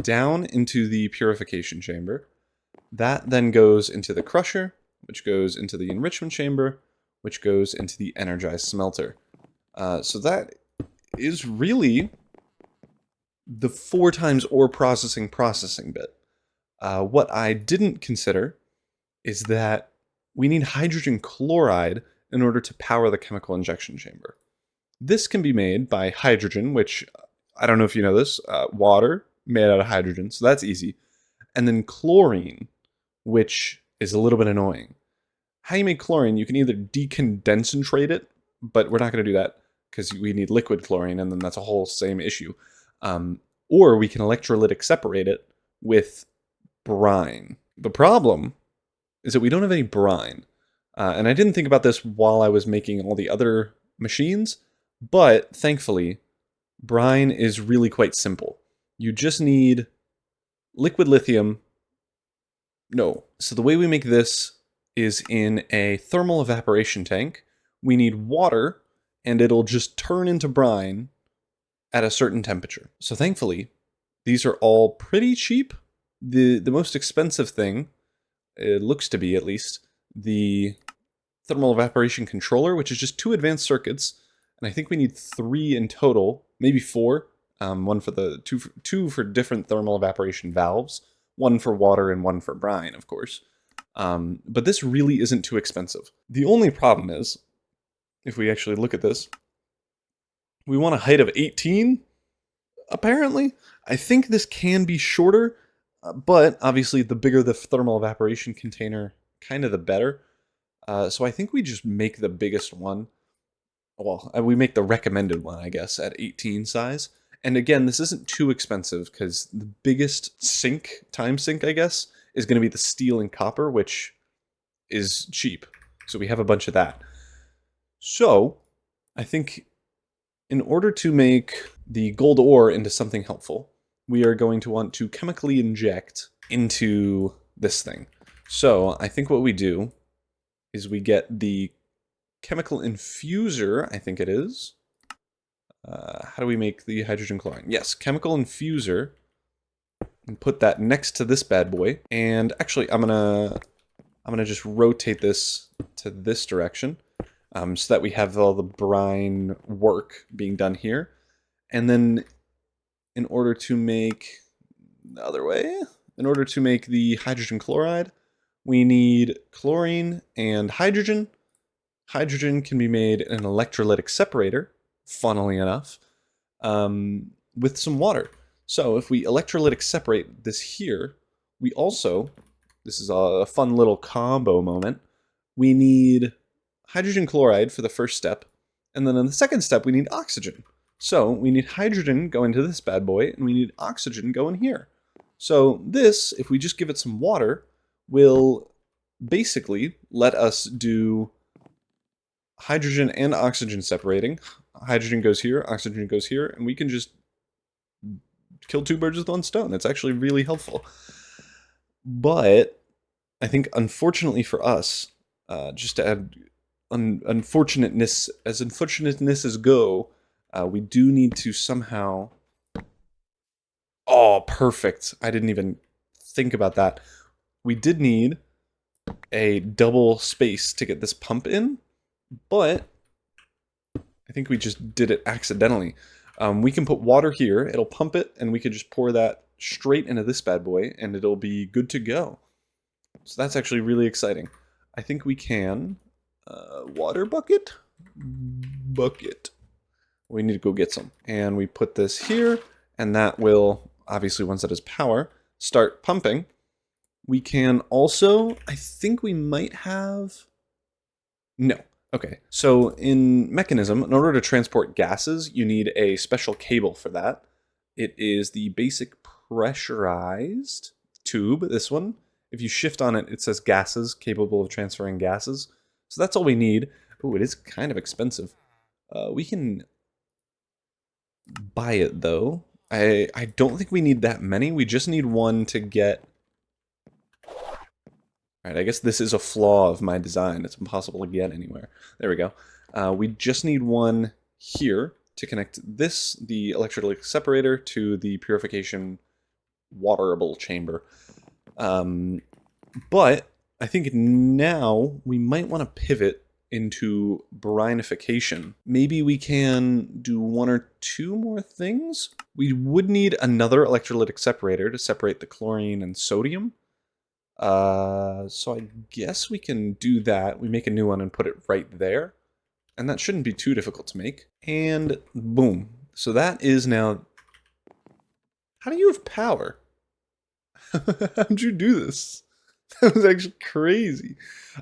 down into the purification chamber. That then goes into the crusher, which goes into the enrichment chamber, which goes into the energized smelter. So that is really the 4 times ore processing bit. What I didn't consider is that we need hydrogen chloride in order to power the chemical injection chamber. This can be made by hydrogen, which, I don't know if you know this, water made out of hydrogen, so that's easy. And then chlorine, which is a little bit annoying. How you make chlorine, you can either decondentrate it, but we're not going to do that because we need liquid chlorine, and then that's a whole same issue. Or we can electrolytic separate it with brine. The problem is that we don't have any brine. And I didn't think about this while I was making all the other machines, but thankfully, brine is really quite simple. You just need liquid lithium. No. So the way we make this is in a thermal evaporation tank. We need water, and it'll just turn into brine at a certain temperature. So thankfully, these are all pretty cheap. The most expensive thing, it looks to be at least, the thermal evaporation controller, which is just 2 advanced circuits, and I think we need 3 in total, maybe 4. One for the two for different thermal evaporation valves, 1 for water and 1 for brine, of course. But this really isn't too expensive. The only problem is, if we actually look at this, we want a height of 18, apparently. I think this can be shorter, but obviously the bigger the thermal evaporation container, kind of the better. So I think we just make the biggest one. Well, we make the recommended one, I guess, at 18 size. And again, this isn't too expensive because the biggest time sink, I guess, is going to be the steel and copper, which is cheap. So we have a bunch of that. So I think in order to make the gold ore into something helpful, we are going to want to chemically inject into this thing. So I think what we do is we get the chemical infuser, I think it is. How do we make the hydrogen chlorine? Yes, chemical infuser. And put that next to this bad boy. And actually, I'm gonna just rotate this to this direction, so that we have all the brine work being done here. And then, in order to make the other way, in order to make the hydrogen chloride, we need chlorine and hydrogen. Hydrogen can be made in an electrolytic separator, funnily enough, with some water. So if we electrolytic separate this here, we also, this is a fun little combo moment, we need hydrogen chloride for the first step, and then in the second step we need oxygen. So we need hydrogen go into this bad boy, and we need oxygen go in here. So this, if we just give it some water, will basically let us do hydrogen and oxygen separating. Hydrogen goes here, oxygen goes here, and we can just kill 2 birds with 1 stone. It's actually really helpful. But I think, unfortunately for us, just to add unfortunateness as go, we do need to somehow... Oh, perfect. I didn't even think about that. We did need a double space to get this pump in, but I think we just did it accidentally. We can put water here, it'll pump it, and we can just pour that straight into this bad boy, and it'll be good to go. So that's actually really exciting. I think we can... water bucket? Bucket. We need to go get some. And we put this here, and that will, obviously once that has power, start pumping. We can also, I think we might have... No. Okay, so in Mekanism, in order to transport gases, you need a special cable for that. It is the basic pressurized tube, this one. If you shift on it, it says gases, capable of transferring gases. So that's all we need. Oh, it is kind of expensive. We can buy it, though. I don't think we need that many. We just need one to get All right, I guess this is a flaw of my design. It's impossible to get anywhere. There we go. We just need one here to connect this, the electrolytic separator, to the purification waterable chamber. But I think now we might want to pivot into brinification. Maybe we can do one or two more things. We would need another electrolytic separator to separate the chlorine and sodium. So I guess we can do that. We make a new one and put it right there. And that shouldn't be too difficult to make. And boom. So that is now... How do you have power? How'd you do this? That was actually crazy.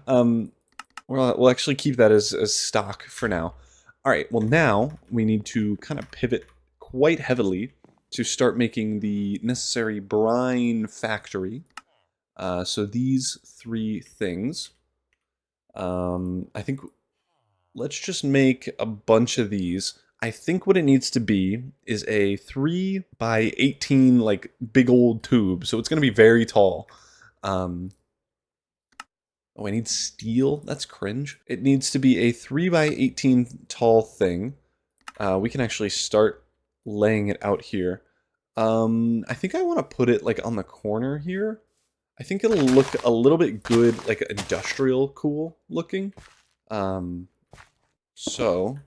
We'll actually keep that as stock for now. All right, well now we need to kind of pivot quite heavily to start making the necessary brine factory. So these three things. I think let's just make a bunch of these. I think what it needs to be is a 3 by 18 like big old tube. So it's going to be very tall. Oh, I need steel? That's cringe. It needs to be a 3 by 18 tall thing. We can actually start laying it out here. I think I want to put it like on the corner here. I think it'll look a little bit good, like industrial cool looking. So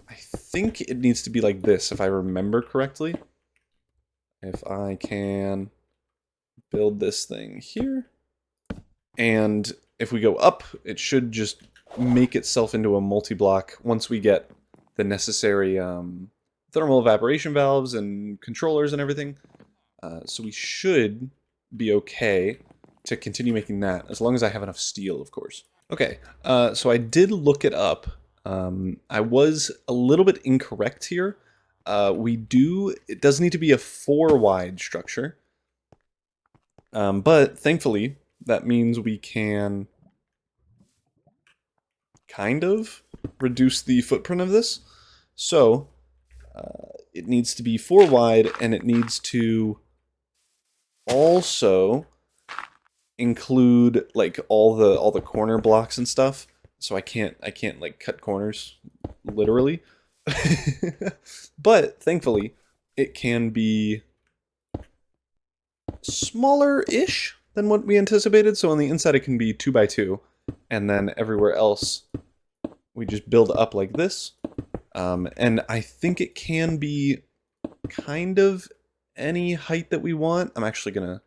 I think it needs to be like this, if I remember correctly. If I can build this thing here. And if we go up, it should just make itself into a multi-block once we get the necessary thermal evaporation valves and controllers and everything. So we should be okay to continue making that, as long as I have enough steel, of course. Okay, so I did look it up. I was a little bit incorrect here. It does need to be a 4 wide structure. But thankfully, that means we can kind of reduce the footprint of this. So it needs to be 4 wide, and it needs to also include like all the corner blocks and stuff. So I can't like cut corners literally. But thankfully it can be smaller-ish than what we anticipated. So on the inside it can be 2 by 2, and then everywhere else we just build up like this. And I think it can be kind of any height that we want. I'm actually gonna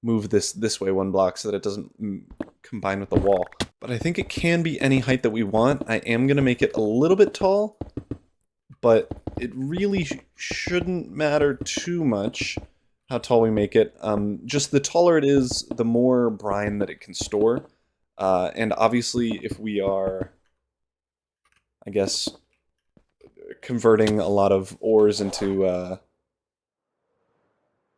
move this way 1 block so that it doesn't combine with the wall. But I think it can be any height that we want. I am gonna make it a little bit tall, but it really shouldn't matter too much how tall we make it. Just the taller it is, the more brine that it can store. And obviously if we are, I guess, converting a lot of ores into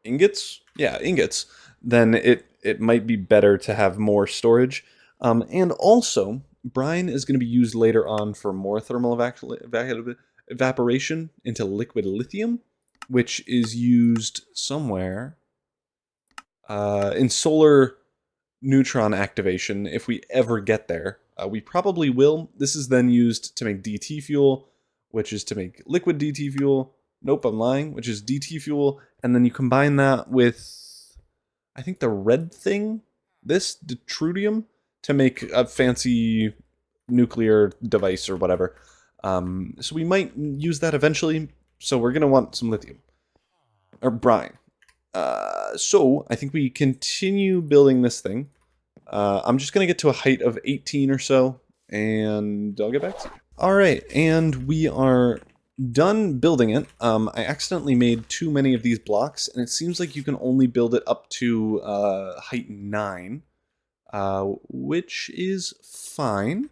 ingots? Yeah, ingots. Then it might be better to have more storage. And also, brine is going to be used later on for more thermal evaporation into liquid lithium, which is used somewhere in solar neutron activation, if we ever get there. We probably will. This is then used to make DT fuel, which is to make liquid DT fuel. Nope, I'm lying, which is DT fuel. And then you combine that with, I think, the red thing, this deuterium, to make a fancy nuclear device or whatever. So we might use that eventually. So we're going to want some lithium. Or brine. So I think we continue building this thing. I'm just going to get to a height of 18 or so, and I'll get back to you. Alright, and we are done building it. I accidentally made too many of these blocks, and it seems like you can only build it up to height 9, which is fine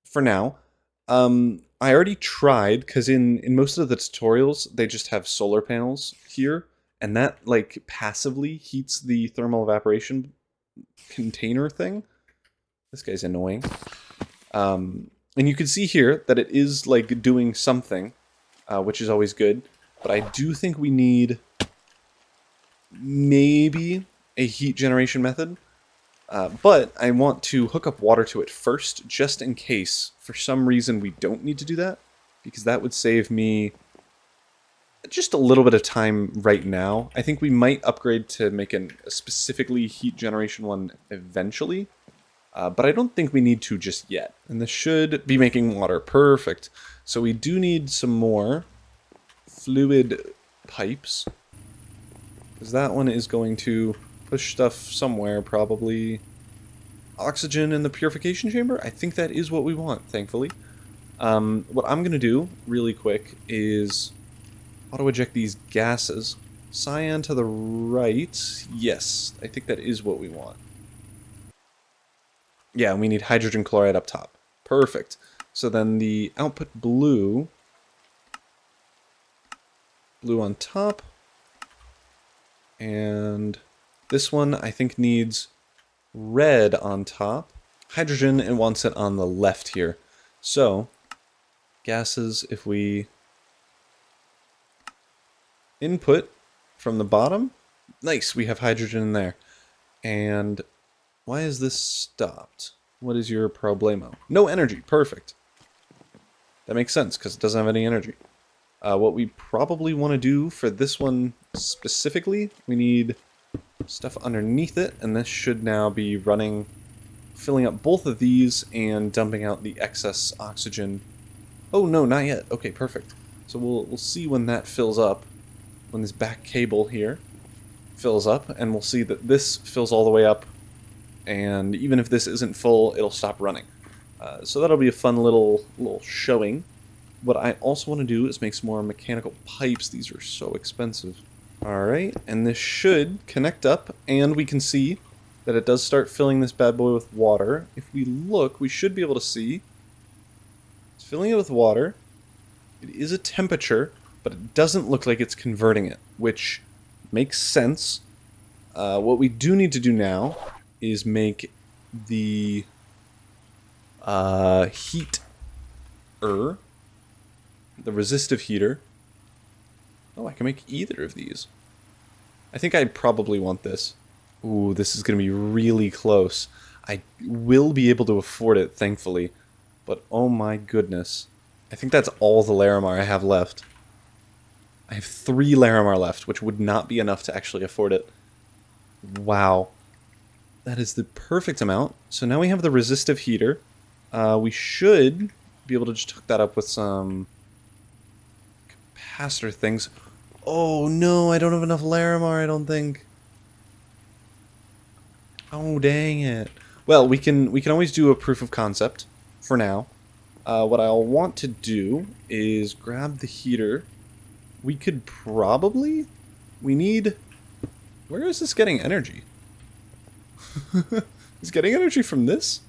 for now. I already tried, because in most of the tutorials, they just have solar panels here, and that, like, passively heats the thermal evaporation container thing. This guy's annoying. And you can see here that it is, like, doing something, which is always good. But I do think we need maybe a heat generation method. But I want to hook up water to it first, just in case for some reason we don't need to do that, because that would save me just a little bit of time right now. I think we might upgrade to make a specifically heat generation one eventually, but I don't think we need to just yet. And this should be making water. Perfect. So we do need some more fluid pipes, because that one is going to push stuff somewhere, probably oxygen in the purification chamber. I think that is what we want, thankfully. What I'm going to do really quick is auto-eject these gases. Cyan to the right. Yes, I think that is what we want. Yeah, we need hydrogen chloride up top. Perfect. So then the output blue on top. And this one I think needs red on top. Hydrogen, it wants it on the left here. So, gases, if we input from the bottom, nice, we have hydrogen in there. And why is this stopped? What is your problemo? No energy, perfect. That makes sense, because it doesn't have any energy. What we probably want to do for this one specifically, we need stuff underneath it, and this should now be running, filling up both of these and dumping out the excess oxygen. Oh no, not yet. Okay, perfect. So we'll see when that fills up, when this back cable here fills up, and we'll see that this fills all the way up, and even if this isn't full, it'll stop running. So that'll be a fun little showing. What I also want to do is make some more mechanical pipes. These are so expensive. Alright, and this should connect up, and we can see that it does start filling this bad boy with water. If we look, we should be able to see it's filling it with water. It is a temperature, but it doesn't look like it's converting it, which makes sense. What we do need to do now is make the the resistive heater. Oh, I can make either of these. I think I'd probably want this. Ooh, this is going to be really close. I will be able to afford it, thankfully. But oh my goodness. I think that's all the Larimar I have left. I have 3 Larimar left, which would not be enough to actually afford it. Wow. That is the perfect amount. So now we have the resistive heater. We should be able to just hook that up with some capacitor things. Oh no, I don't have enough Larimar, I don't think. Oh dang it. Well, we can always do a proof of concept for now. What I'll want to do is grab the heater. We could probably... We need... Where is this getting energy? Is getting energy from this?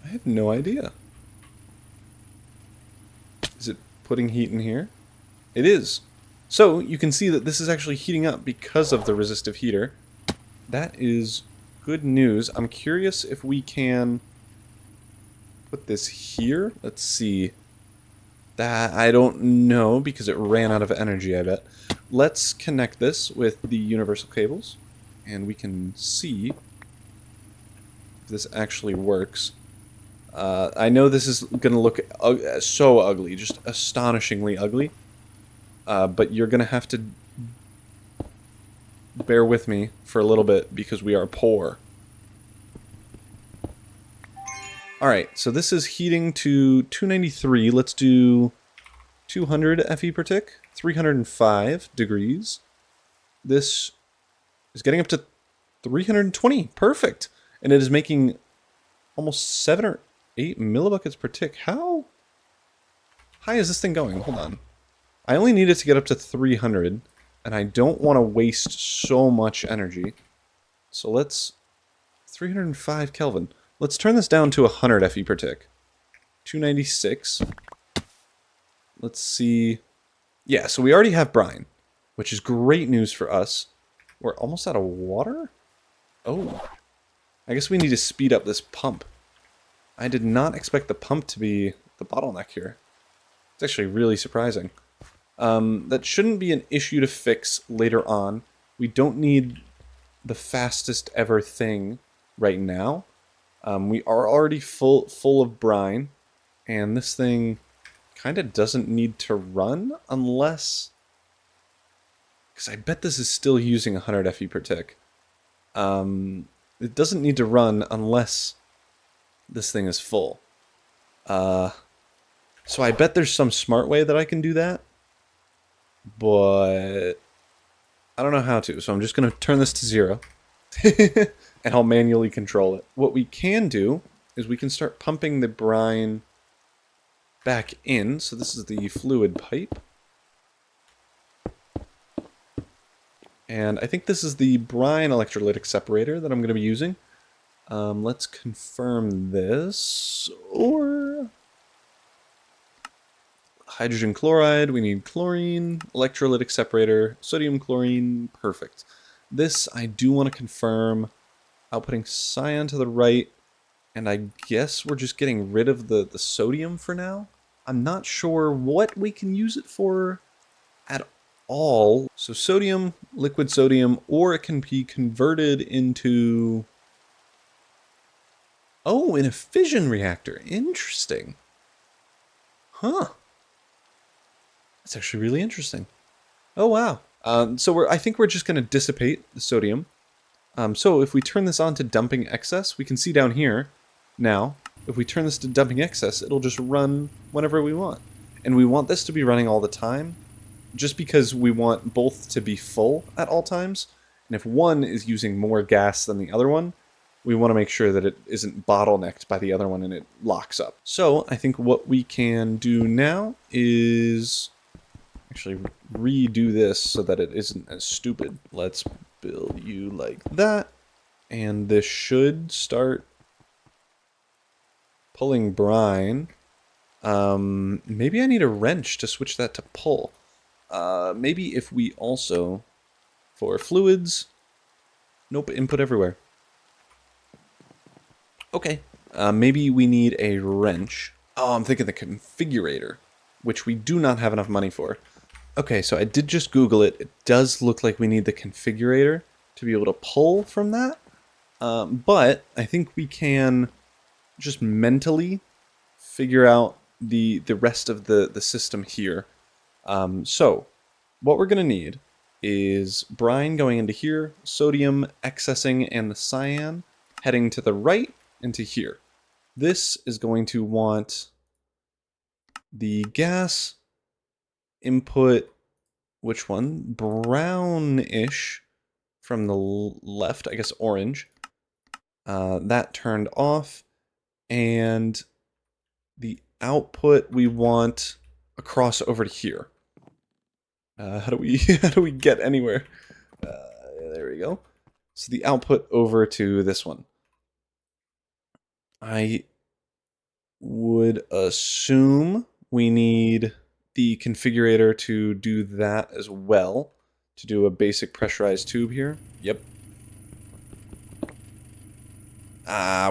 I have no idea. Is it putting heat in here? It is. So you can see that this is actually heating up because of the resistive heater. That is good news. I'm curious if we can put this here. Let's see. That I don't know because it ran out of energy, I bet. Let's connect this with the universal cables and we can see if this actually works. I know this is going to look so ugly, just astonishingly ugly. But you're going to have to bear with me for a little bit because we are poor. Alright, so this is heating to 293. Let's do 200 FE per tick, 305 degrees. This is getting up to 320. Perfect. And it is making almost 7 or 8 millibuckets per tick. How high is this thing going? Hold on. I only need it to get up to 300, and I don't want to waste so much energy. So let's... 305 Kelvin. Let's turn this down to 100 FE per tick. 296. Let's see... Yeah, so we already have brine, which is great news for us. We're almost out of water? Oh. I guess we need to speed up this pump. I did not expect the pump to be the bottleneck here. It's actually really surprising. That shouldn't be an issue to fix later on. We don't need the fastest ever thing right now. We are already full of brine, and this thing kind of doesn't need to run unless... Because I bet this is still using 100 FE per tick. It doesn't need to run unless this thing is full. So I bet there's some smart way that I can do that, but I don't know how to, so I'm just going to turn this to 0, and I'll manually control it. What we can do is we can start pumping the brine back in. So this is the fluid pipe. And I think this is the brine electrolytic separator that I'm going to be using. Let's confirm this. Or hydrogen chloride, we need chlorine, electrolytic separator, sodium chlorine, perfect. This I do want to confirm. Outputting cyan to the right, and I guess we're just getting rid of the sodium for now. I'm not sure what we can use it for at all. So sodium, liquid sodium, or it can be converted into... Oh, in a fission reactor. Interesting. Huh. That's actually really interesting. Oh, wow. So I think we're just going to dissipate the sodium. So if we turn this on to dumping excess, we can see down here now, if we turn this to dumping excess, it'll just run whenever we want. And we want this to be running all the time, just because we want both to be full at all times. And if one is using more gas than the other one, we want to make sure that it isn't bottlenecked by the other one and it locks up. So I think what we can do now is actually redo this so that it isn't as stupid. Let's build you like that, and this should start pulling brine. Maybe I need a wrench to switch that to pull. Maybe if we also, for fluids, nope, input everywhere. Okay, maybe we need a wrench. Oh, I'm thinking the configurator, which we do not have enough money for. Okay, so I did just Google it. It does look like we need the configurator to be able to pull from that. But I think we can just mentally figure out the rest of the system here. So what we're going to need is brine going into here, sodium excessing, and the cyan heading to the right into here. This is going to want the gas input, which one? Brownish from the left, I guess orange. That turned off, and the output we want across over to here. How do we get anywhere? There we go. So the output over to this one. I would assume we need the configurator to do that as well, to do a basic pressurized tube here. Yep.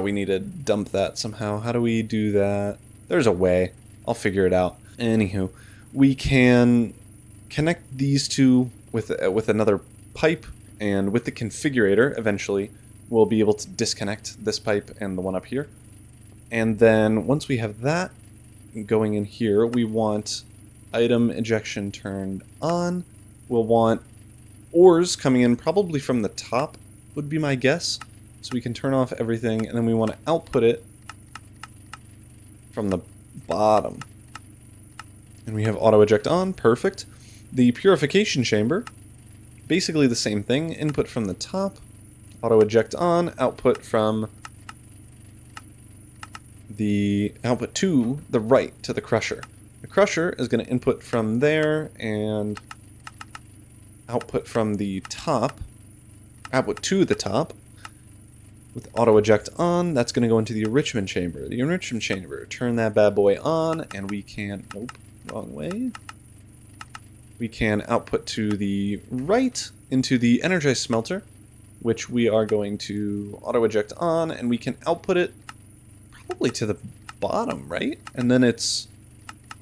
We need to dump that somehow. How do we do that? There's a way. I'll figure it out. Anywho, we can connect these two with another pipe, and with the configurator, eventually, we'll be able to disconnect this pipe and the one up here. And then once we have that going in here, we want item ejection turned on. We'll want ores coming in probably from the top, would be my guess. So we can turn off everything, and then we want to output it from the bottom. And we have auto eject on, perfect. The purification chamber, basically the same thing, input from the top, auto eject on, output from the output to the right, to the crusher. The crusher is going to input from there and output from the top, output to the top. With auto eject on, that's going to go into the enrichment chamber. The enrichment chamber, turn that bad boy on, and we can, nope, wrong way. We can output to the right into the energized smelter, which we are going to auto eject on, and we can output it probably to the bottom, right? And then it's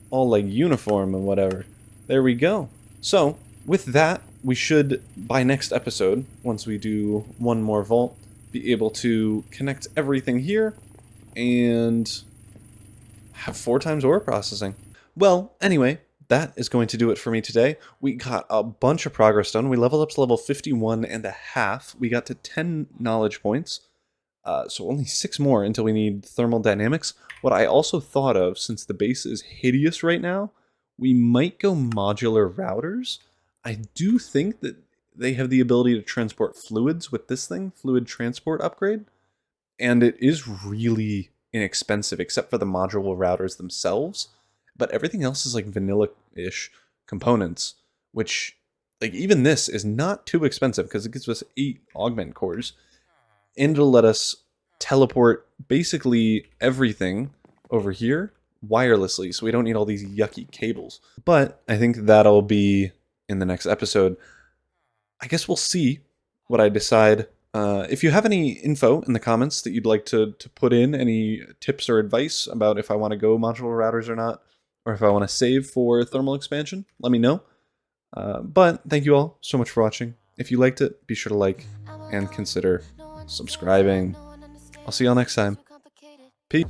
all like uniform and whatever. There we go. So with that, we should, by next episode, once we do one more vault, be able to connect everything here and have 4 times ore processing. Well, anyway, that is going to do it for me today. We got a bunch of progress done. We leveled up to level 51 and a half. We got to 10 knowledge points. So only 6 more until we need thermal dynamics. What I also thought of, since the base is hideous right now, we might go modular routers. I do think that they have the ability to transport fluids with this thing, fluid transport upgrade, and it is really inexpensive except for the modular routers themselves, but everything else is like vanilla-ish components, which, like, even this is not too expensive because it gives us 8 augment cores, and it'll let us teleport basically everything over here wirelessly, so we don't need all these yucky cables. But I think that'll be in the next episode. I guess we'll see what I decide. If you have any info in the comments that you'd like to put in, any tips or advice about if I want to go modular routers or not, or if I want to save for thermal expansion, let me know. But thank you all so much for watching. If you liked it, be sure to like and consider subscribing. I'll see y'all next time. Peace.